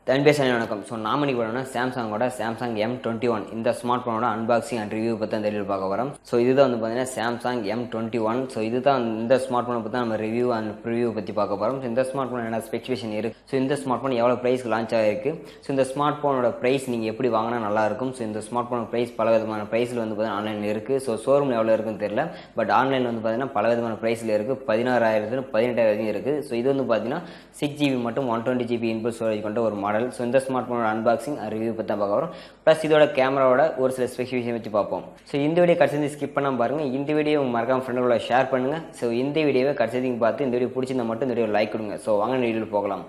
தன்பேசனே வணக்கம். ஸோ நாம இன்னைக்கு போனோம்னா சாம்சங்கோட சாம்சங் M21 இந்த ஸ்மார்ட் ஃபோனோட அன்பாக்சிங் அண்ட் ரிவ்யூ பற்றி அந்த வீடியோ பார்க்க வரோம். ஸோ இதுதான் வந்து பார்த்தீங்கன்னா சாம்சங் M21. ஸோ இதுதான் இந்த ஸ்மார்ட் ஃபோனை பற்றி நம்ம ரிவ்யூ அண்ட் ப்ரிவியூ பற்றி பார்க்க போகிறோம். ஸோ இந்த ஸ்மார்ட் ஃபோன் என்ன ஸ்பெசிஃபிகேஷன் இருக்குது, ஸோ இந்த ஸ்மார்ட் ஃபோன் எவ்வளோ ப்ரைஸ்க்கு லான்ச் ஆகிருக்கு, ஸோ இந்த ஸ்மார்ட் ஃபோனோட ப்ரைஸ் நீங்கள் எப்படி வாங்கினா நல்லாயிருக்கும். ஸோ இந்த ஸ்மார்ட் ஃபோன் ப்ரைஸ் பல விதமான ப்ரைஸில் வந்து பார்த்தீங்கன்னா ஆன்லைனில் இருக்குது. ஸோ ஷோரூமில் எவ்வளோ இருக்குன்னு தெரியல, பட் ஆன்லைனில் வந்து பார்த்தீங்கன்னா பல விதமான ப்ரைஸில் இருக்குது. 16,000 18,000 இருக்குது. ஸோ இது வந்து பார்த்தீங்கன்னா 6GB மட்டும் 120GB இன்புட் ஸ்டோரேஜ் கொண்ட ஒரு மாடல். ஸோ இந்த ஸ்மார்ட் ஃபோனோட அன்பாக்சிங் ரிவ்யூ பற்றி தான் பார்க்க வரோம். ப்ளஸ் இதோட கேமராவோட ஒரு சில ஸ்பெசிஃபிகேஷன் வச்சு பார்ப்போம். ஸோ இந்த வீடியோ கடைசி ஸ்கிப் பண்ணாமல் பாருங்கள். இந்த வீடியோ மறக்காம ஃப்ரெண்டுகளோட ஷேர் பண்ணுங்கள். ஸோ இந்த வீடியோவை கடைசி பார்த்து இந்த வீடியோ பிடிச்சிருந்தா மட்டும் இந்த வீடியோ லைக் கொடுங்க. ஸோ வாங்க வீடியோவில் போகலாம்.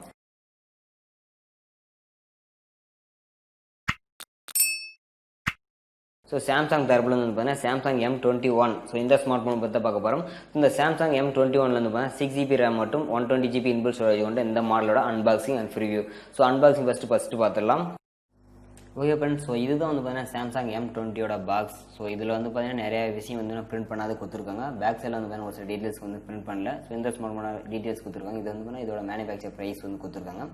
ஸோ சாம்சங் தரப்புல வந்து பார்த்தீங்கன்னா சாம்சங் M21. ஸோ இந்த ஸ்மார்ட் ஃபோன் பற்றி பார்க்க போகிறோம். இந்த சாம்சங் M21 வந்து பார்த்தீங்கன்னா 6GB RAM மட்டும் 120GB இன்புட் ஸ்டோரேஜ் கொண்ட இந்த மாடலோட unboxing and review. So unboxing first பார்த்துடலாம். ஓகே ஃப்ரெண்ட்ஸ், ஸோ இதுதான் வந்து பார்த்தீங்கன்னா சாம்சங் M20யோட பாக்ஸ். ஸோ இதில் வந்து பார்த்தீங்கன்னா நிறைய விஷயம் வந்து பிரிண்ட் பண்ணாத கொடுத்துருக்காங்க. பேக் சைடில் வந்து பார்த்தீங்கன்னா ஒரு சில டீட்டெயில்ஸ் வந்து பிரிண்ட் பண்ணல. ஸோ இந்த ஸ்மார்ட் ஃபோனோட டீட்டெயில்ஸ் கொடுத்துருக்காங்க. இது வந்து பார்த்தீங்கன்னா இதோட மேனுஃபேக்சர் ப்ரைஸ் வந்து கொடுத்துருக்காங்க.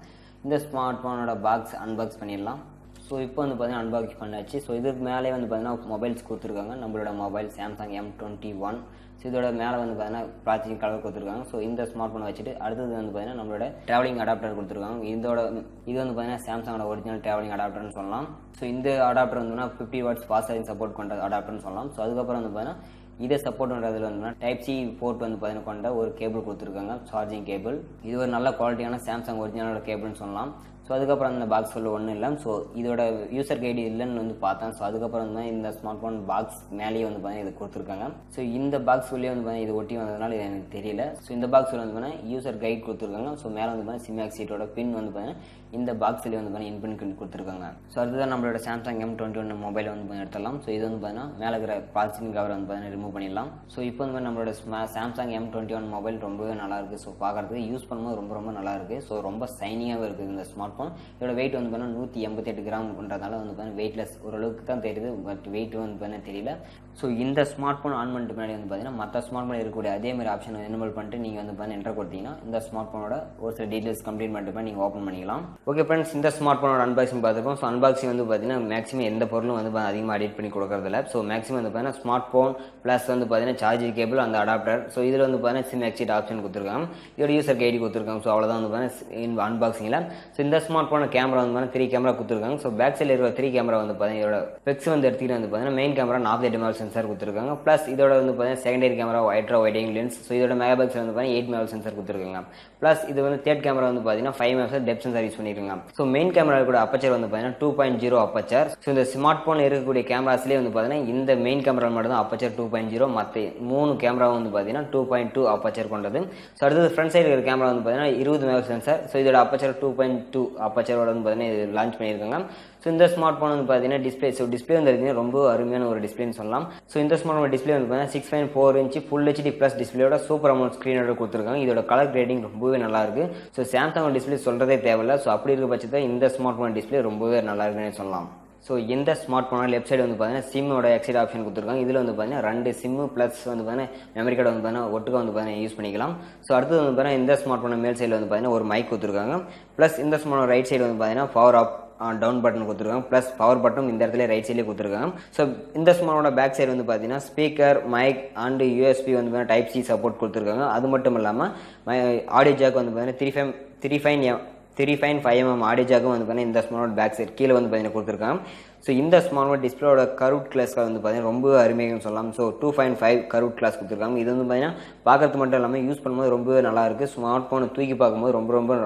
இந்த ஸ்மார்ட் ஃபோனோட பாக்ஸ் அன்பாக்ஸ் பண்ணிடலாம். ஸோ இப்போ வந்து பார்த்தீங்கன்னா அன்பாக்ஸ் பண்ணாச்சு. ஸோ இதுக்கு மேலே வந்து பார்த்தீங்கன்னா மொபைல்ஸ் கொடுத்துருக்காங்க. நம்மளோட மொபைல் சாம்சங் M21. ஸோ இதோட மேலே வந்து பார்த்தீங்கன்னா பிளாஸ்டிக் கலர் கொடுத்துருக்காங்க. ஸோ இந்த ஸ்மார்ட் ஃபோனை வச்சுட்டு அடுத்தது வந்து பார்த்தீங்கன்னா நம்மளோட ட்ராவலிங் அடாப்டர் கொடுத்துருக்காங்க. இது வந்து பார்த்தீங்கன்னா சாம்சங்கோட ஒரிஜினல் ட்ராவலிங் அடாப்டர்னு சொல்லலாம். ஸோ இந்த அடாப்டர் வந்து 50 வாட்ஸ் ஃபாஸ்ட் சார்ஜிங் சப்போர்ட் கொண்ட அடாப்டர்னு சொல்லலாம். ஸோ அதுக்கப்புறம் வந்து பார்த்தீங்கன்னா இதை சப்போர்ட் பண்ணுறதுல வந்து டைப் சி போர்ட் வந்து பார்த்தீங்கன்னா கொண்ட ஒரு கேபிள் கொடுத்துருக்காங்க, சார்ஜிங் கேபிள். இது ஒரு நல்ல குவாலிட்டியான சாம்சங் ஒரிஜினலோட கேபிள்னு சொல்லலாம். ஸோ அதுக்கப்புறம் அந்த பாக்ஸ் சொல்ல ஒன்றும் இல்லை. ஸோ இதோட யூசர் கைடு இல்லைன்னு வந்து பார்த்தேன். ஸோ அதுக்கப்புறம் வந்து இந்த ஸ்மார்ட் ஃபோன் பாக்ஸ் மேலேயே வந்து பார்த்தீங்கன்னா இது கொடுத்துருக்காங்க. ஸோ இந்த பாக்ஸ் உள்ளே வந்து பார்த்தீங்கன்னா இது ஒட்டி வந்ததுனால இது எனக்கு தெரியல. ஸோ இந்த பாக்ஸ் வந்து பார்த்தீங்கன்னா யூசர் கைட் கொடுத்துருக்காங்க. ஸோ மேலே வந்து பார்த்தீங்கன்னா சிம்ஆக்ஸ் சீட்டோட பின் வந்து பார்த்தீங்கன்னா இந்த பாக்ஸ்லேயே வந்து பார்த்தீங்கன்னா இன்பின் கொடுத்துருக்காங்க. ஸோ அதுதான் நம்மளோட சாம்சங் M21 மொபைல் வந்து எடுத்துடலாம். ஸோ இது வந்து பார்த்தீங்கன்னா மேலே இருக்கிற பிளாஸ்டிக் கவர் வந்து பார்த்தீங்கன்னா ரிமூவ் பண்ணிடலாம். ஸோ இப்போ வந்து நம்மளோட சாம்சங் M21 மொபைல் ரொம்பவே நல்லா இருக்குது. ஸோ பார்க்கறதுக்கு யூஸ் பண்ணும்போது ரொம்ப நல்லா இருக்குது. ஸோ ரொம்ப சைனியாகவே இருக்குது இந்த ஸ்மார்ட் ஃபோன். இதோட வெயிட் வந்து பார்த்தீங்கன்னா 188 கிராம்ன்றதால வந்து பார்த்தீங்கன்னா வெயிட்லெஸ் ஓரளவுக்கு தான் தெரியுது, பட் வெயிட் வந்து பார்த்தீங்கன்னா தெரியல. ஸோ இந்த ஸ்மார்ட் ஃபோன் ஆன் பண்ணிட்டு முன்னாடி வந்து பார்த்தீங்கன்னா மற்ற ஸ்மார்ட் ஃபோன் இருக்கக்கூடிய அதே மாதிரி ஆப்ஷன் எனேபிள் பண்ணிட்டு நீங்கள் வந்து பார்த்தீங்கன்னா என்டர் கொடுத்தீங்கன்னா இந்த ஸ்மார்ட் ஃபோனோட ஒரு சில டீட்டெயில்ஸ் கம்ப்ளீட் பண்ணிட்டு நீங்கள் ஓப்பன் பண்ணிக்கலாம். ஓகே ஃப்ரெண்ட்ஸ், இந்த ஸ்மார்ட் ஃபோனோட அன்பாக்சிங் பார்த்துருக்கோம். ஸோ அன்பாக்சிங் வந்து பார்த்தீங்கன்னா மேக்ஸிமம் எந்த பொருளும் வந்து அதிகமாக எடிட் பண்ணி கொடுக்கறதில்ல. ஸோ மேக்ஸிமம் வந்து பார்த்தீங்கன்னா ஸ்மார்ட் ஃபோன் ப்ளஸ் வந்து பார்த்தீங்கன்னா சார்ஜிங் கேபிள் அந்த அடாப்டர். ஸோ இதில் வந்து பார்த்தீங்கன்னா சிம் எக்ஸிட் ஆப்ஷன் கொடுத்துருக்காங்க. இதோட யூசர் கைடி கொடுத்துருக்காங்க. ஸோ அவ்வளோதான் வந்து பார்த்தீங்கன்னா அன்பாக்சிங்கில். ஸோ இந்த ஸ்மார்ட் ஃபோன் கேமரா வந்து 3 கேமரா கொடுத்துருக்காங்க. ஸோ பேக் சைடில் இருக்கிற 3 கேமரா வந்து பார்த்தீங்கன்னா இதோட பெக்ஸ் வந்து எடுத்துக்கிட்டு வந்து பார்த்தீங்கன்னா மெயின் கேமரா 48 மெகா சென்சார் கொடுத்துருக்காங்க. ப்ளஸ் இதோட வந்து பார்த்தீங்கன்னா secondary camera ultra wide angle lens. So இதோட மெகா பிக்சல் வந்து பார்த்தீங்கன்னா 8 மெகா சென்சார் கொடுத்துருக்காங்க. ப்ளஸ் இது வந்து தேர்ட் கேமரா வந்து பார்த்தீங்கன்னா 5 மெகா டெப்த் சென்சார் யூஸ் பண்ணிருக்காங்க. ஸோ மெயின் கேமரா கூட அப்பச்சர் வந்து பார்த்தீங்கன்னா 2.0 அப்பச்சர். ஸோ இந்த ஸ்மார்ட் ஃபோன் இருக்கக்கூடிய கேமராஸ்லேயே வந்து பார்த்தீங்கன்னா இந்த மெயின் கேமரா மட்டும் தான் அப்பச்சர் 2.0, மற்ற 3 கேமரா வந்து பார்த்தீங்கன்னா 2.2 அப்பச்சர் கொண்டது. ஸோ அடுத்தது ஃப்ரண்ட் சைடு இருக்கிற கேமரா வந்து பார்த்தீங்கன்னா 20 மெகா சென்சார். ஸோ இதோட அப்பச்சர் 2.2 அப்பச்சரோட வந்து பார்த்தீங்கன்னா இது லான்ச் பண்ணியிருக்காங்க. ஸோ இந்த ஸ்மார்ட் ஃபோன் வந்து பார்த்தீங்கன்னா டிஸ்பிளே, ஸோ டிஸ்பிளே வந்து பார்த்தீங்கன்னா ரொம்ப அருமையான ஒரு டிஸ்பிளேன்னு சொல்லலாம். ஸோ இந்த ஸ்மார்ட் ஃபோன் டிஸ்பிளே வந்து பார்த்தீங்கன்னா 6.4 இன்ச் ஃபுல் HD ப்ளஸ் டிஸ்பிளேயோட சூப்பர் அமௌண்ட் ஸ்க்ரீனோட கொடுத்துருக்காங்க. இதோட கலர் கிரேடிங் ரொம்பவே நல்லா இருக்கு. ஸோ சாம்சங் டிஸ்பிளே சொல்றதே தேவையில்ல. ஸோ அப்படி இருக்க பட்சத்தில் இந்த ஸ்மார்ட் ஃபோன் டிஸ்பிளே ரொம்பவே நல்லா இருக்குன்னு சொல்லலாம். ஸோ இந்த ஸ்மார்ட் ஃபோனோட லெஃப்ட் சைடு வந்து பார்த்தீங்கன்னா சிம்மோட எக்ஸைட் ஆப்ஷன் கொடுத்துருக்காங்க. இதில் வந்து பார்த்தீங்கன்னா 2 சிம்மு ப்ளஸ் வந்து பார்த்தீங்கன்னா மெமரி கார்டு வந்து பார்த்தீங்கன்னா ஒட்டுக்க வந்து பார்த்தீங்கன்னா யூஸ் பண்ணிக்கலாம். ஸோ அடுத்தது வந்து பார்த்தீங்கன்னா இந்த ஸ்மார்ட் ஃபோன் மேல் சைடில் வந்து பார்த்தீங்கன்னா ஒரு மைக் கொடுத்துருக்காங்க. ப்ளஸ் இந்த ஸ்மார்ட் ரைட் சைடு வந்து பார்த்தீங்கன்னா பவர் அப் டவுன் பட்டன் கொடுத்துருக்காங்க. ப்ளஸ் பவர் பட்டன் இந்த இடத்துல ரைட் சைட்லேயே கொடுத்துருக்காங்க. ஸோ இந்த ஸ்மார்ட்டோட பேக் சைடு வந்து பார்த்தீங்கன்னா ஸ்பீக்கர், மைக் அண்ட் USB வந்து பார்த்தீங்கன்னா டைப் சி சப்போர்ட் கொடுத்துருக்காங்க. அது மட்டும் இல்லாமல் ஆடியோ ஜாக் வந்து பார்த்தீங்கன்னா 3.5mm ஆடியோ ஜாக்கும் வந்து பார்த்தீங்கன்னா இந்த ஸ்மார்ட் பேக் சைடு கீழே வந்து பார்த்தீங்கன்னா கொடுத்துருக்காங்க. ஸோ இந்த ஸ்மார்ட் டிஸ்பிளேயோட கர்வ்ட் கிளாஸ் வந்து பார்த்தீங்கன்னா ரொம்ப அருமையாக சொல்லலாம். ஸோ 2.5 கர்வ்ட் கிளாஸ் கொடுத்துருக்காங்க. இது வந்து பார்த்தீங்கன்னா பார்க்கறது மட்டும் இல்லாமல் யூஸ் பண்ணும்போது ரொம்பவே நல்லா இருக்குது. ஸ்மார்ட் ஃபோனை தூக்கி பார்க்கும்போது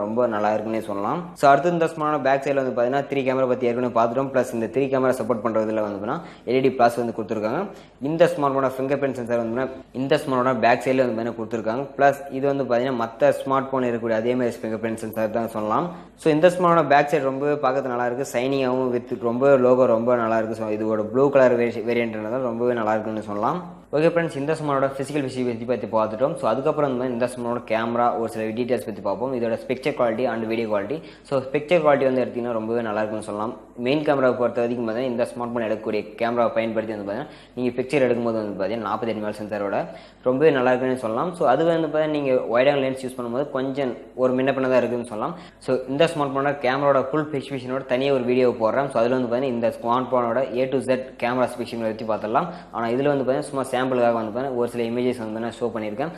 ரொம்ப நல்லா இருக்குன்னே சொல்லலாம். ஸோ அடுத்து இந்த ஸ்மார்ட் பேக் சைடில் வந்து பார்த்தீங்கன்னா 3 கேமரா பற்றி ஏற்கனவே பார்த்துட்டோம். ப்ளஸ் இந்த 3 கேமரா சப்போர்ட் பண்ணுறதுல வந்து பார்த்தீங்கன்னா LED ப்ளஸ் வந்து கொடுத்துருக்காங்க. இந்த ஸ்மார்ட் ஃபோனோட ஃபிங்கர் பிரிண்ட் சென்சார் வந்து இந்த ஸ்மார்ட்டோட பேக் சைடில் வந்து பார்த்தீங்கன்னா கொடுத்துருக்காங்க. ப்ளஸ் இது வந்து பார்த்தீங்கன்னா மற்ற ஸ்மார்ட் ஃபோன் இருக்கக்கூடிய அதே மாதிரி ஃபிங்கர் பிரிண்ட் சென்சார் தான் சொல்லலாம். ஸோ இந்த ஸ்மார்ட்டோட பேக் சைடு ரொம்ப பார்க்கறது நல்லா இருக்குது. சைனிங்காகவும் வித் ரொம்ப லோகோ ரொம்ப நல்லா இருக்குது. ஸோ இதோட ப்ளூ கலர் வேரியன்ட்னால ரொம்பவே நல்லா இருக்குன்னு சொல்லலாம். ஓகே ஃப்ரெண்ட்ஸ், இந்த ஸ்மார்ட்டோட ஃபிசிக்கல் விஷயம் பற்றி பார்த்துட்டோம். ஸோ அதுக்கப்புறம் வந்து இந்த ஸ்மார்ட்டோட கேமரா ஒரு சில டீட்டெயில்ஸ் பற்றி பார்ப்போம். இதோட picture quality and video quality. So picture quality வந்து எடுத்திங்கன்னா ரொம்பவே நல்லா இருக்குன்னு சொல்லலாம். மெயின் கேமராவை பொறுத்த வரைக்கும் பார்த்தீங்கன்னா இந்த ஸ்மார்ட் ஃபோன் எடுக்கக்கூடிய கேமராவை பயன்படுத்தி வந்து பார்த்தீங்கன்னா நீங்கள் பிக்சர் எடுக்கும்போது வந்து பார்த்தீங்கன்னா 48 மெகா சென்சாரோட ரொம்பவே நல்லா இருக்குன்னு சொல்லலாம். ஸோ அது வந்து பார்த்தீங்கன்னா நீங்கள் வைட் ஆங்கிள் லென்ஸ் யூஸ் பண்ணும்போது கொஞ்சம் ஒரு முன்ன பின்ன தான் இருக்குன்னு சொல்லலாம். ஸோ இந்த ஸ்மார்ட் ஃபோனோட கேமராவோட ஃபுல் ஸ்பெசிஃபிகேஷனோட தனியாக ஒரு வீடியோ போடுறேன். ஸோ அதில் வந்து பார்த்தீங்கன்னா இந்த ஸ்மார்ட் ஃபோனோட A to Z camera specification பற்றி பார்த்துடலாம். ஆனால் இதில் வந்து பார்த்தீங்கன்னா சும்மா சாம்பிளுக்காக வந்து பார்த்தீங்கன்னா ஒரு சில இமேஜஸ் வந்து நான் ஷோ பண்ணியிருக்கேன்.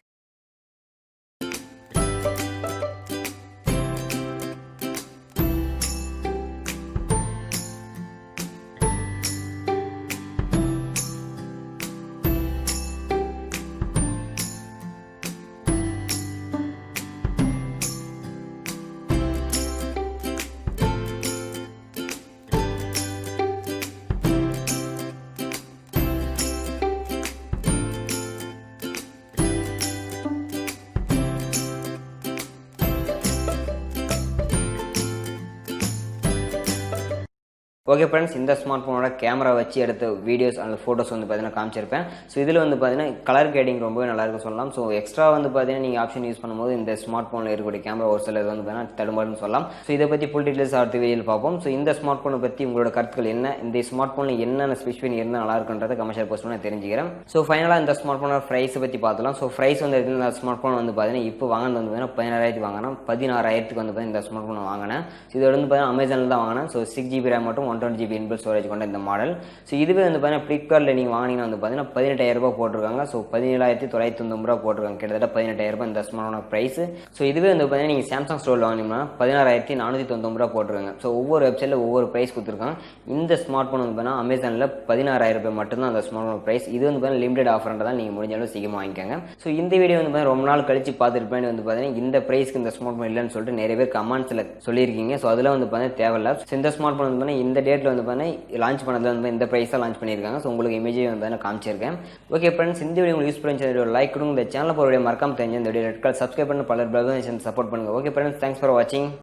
ஓகே ஃப்ரெண்ட்ஸ், இந்த ஸ்மார்ட் ஃபோனோட கேமரா வச்சு எடுத்த வீடியோஸ் அந்த ஃபோட்டோஸ் வந்து பார்த்தீங்கன்னா காமிச்சிருப்பேன். ஸோ இதில் வந்து பார்த்தீங்கன்னா கலர் கேடிங் ரொம்பவே நல்லா இருக்கும் சொல்லலாம். ஸோ எக்ஸ்ட்ரா வந்து பார்த்தீங்கன்னா நீங்கள் ஆப்ஷன் யூஸ் பண்ணும்போது இந்த ஸ்மார்ட் ஃபோனில் இருக்கக்கூடிய கேமரா ஒரு சிலர் வந்து பார்த்தீங்கன்னா தடுமாறுன்னு சொல்லலாம். ஸோ இதை பற்றி ஃபுல் டீட்டெயில்ஸ் அடுத்த வீடியோவில் பார்ப்போம். ஸோ இந்த ஸ்மார்ட் ஃபோனை பற்றி உங்களோட கருத்துக்கள் என்ன, இந்த ஸ்மார்ட் ஃபோனில் என்னென்ன ஸ்பெசிஃபிகேஷன் இருந்தால் நல்லா இருக்குன்றதை கமர்ஷியல் போஸ்ட் பண்ண தெரிஞ்சுக்கிறேன். ஸோ ஃபைனலாக இந்த ஸ்மார்ட் ஃபோனோட ப்ரைஸை பற்றி பார்த்தலாம். ஸோ ப்ரைஸ் வந்து இந்த ஸ்மார்ட் ஃபோன் வந்து பார்த்தீங்கன்னா இப்போ வாங்கினது வந்து பார்த்தீங்கன்னா 16,000 வாங்கினேன். 16,000 வந்து பார்த்தீங்கன்னா இந்த ஸ்மார்ட் ஃபோன் வாங்கினேன். ஸோ இதோட வந்து பார்த்தீங்கன்னா அமேசானில் தான் வாங்கினேன். ஸோ 6GB ரேம் மட்டும் 120GB இன்புல் ஸ்டோரேஜ் கொண்ட இந்த மாடல். ஸோ இதுவே வந்து பார்த்தீங்கன்னா ஃப்ளிப்கார்ட்டில் நீங்கள் வாங்கினீங்கன்னா வந்து பார்த்தீங்கன்னா 18,000 ரூபாய் போட்டிருக்காங்க. ஸோ 17,990 ரூபா போட்டிருக்காங்க. கிட்டத்தட்ட 18,000 ரூபாய் இந்த ஸ்மார்ட் ப்ரைஸ். ஸோ இதுவே வந்து பார்த்தீங்கன்னா நீங்கள் சாம்சங் ஸ்டோரில் வாங்கினீங்கன்னா 16,499 ரூபா போட்டிருக்காங்க. ஸோ ஒவ்வொரு வெப்சைட்டில் ஒவ்வொரு ப்ரைஸ் கொடுத்துருக்காங்க. இந்த ஸ்மார்ட் ஃபோன் வந்து பார்த்தீங்கன்னா அமேசானில் 16,000 ரூபாய் மட்டும்தான் அந்த ஸ்மார்ட் ஃபோன் ப்ரைஸ். இது வந்து பார்த்தீங்கன்னா லிமிடெட் ஆஃபர்ன்றதால் நீங்கள் முடிஞ்சாலும் சீக்கிரமாக வாங்கிக்கோங்க. ஸோ இந்த வீடியோ வந்து பார்த்தீங்கன்னா ரொம்ப நாள் கழிச்சு பார்த்துருப்பேன். வந்து பார்த்தீங்கன்னா இந்த ப்ரைஸ்க்கு இந்த ஸ்மார்ட் ஃபோன் இல்லைன்னு சொல்லிட்டு நிறைய பேர் கமெண்ட்ஸில் சொல்லியிருக்கீங்க. ஸோ அதெல்லாம் வந்து பார்த்தீங்கன்னா தேவையில்லை. ஸோ இந்த ஸ்மார்ட் ஃபோன் வந்து பார்த்தீங்கன்னா இந்த டேட்டில் வந்து பார்த்தீங்கன்னா லான்ச் பண்ணதில் வந்து இந்த ப்ரைஸாக லான்ச் பண்ணியிருக்காங்க. ஸோ உங்களுக்கு இமேஜே வந்து நான் காமிச்சிருக்கேன். ஓகே ஃப்ரெண்ட்ஸ், இந்த வீடியோ உங்களுக்கு யூஸ் பண்ணி லைக் கொடுங்க. இந்த சேனல் போகிற மறக்காம தெரிஞ்சு இந்த வீடியோ ரெட் கலர் சப்ஸ்கிரைப் பண்ணி பலர் பிரதர்ஸ் சப்போர்ட் பண்ணுங்கள். ஓகே ஃப்ரெண்ட்ஸ், தேங்க்ஸ் ஃபார் வாட்சிங்.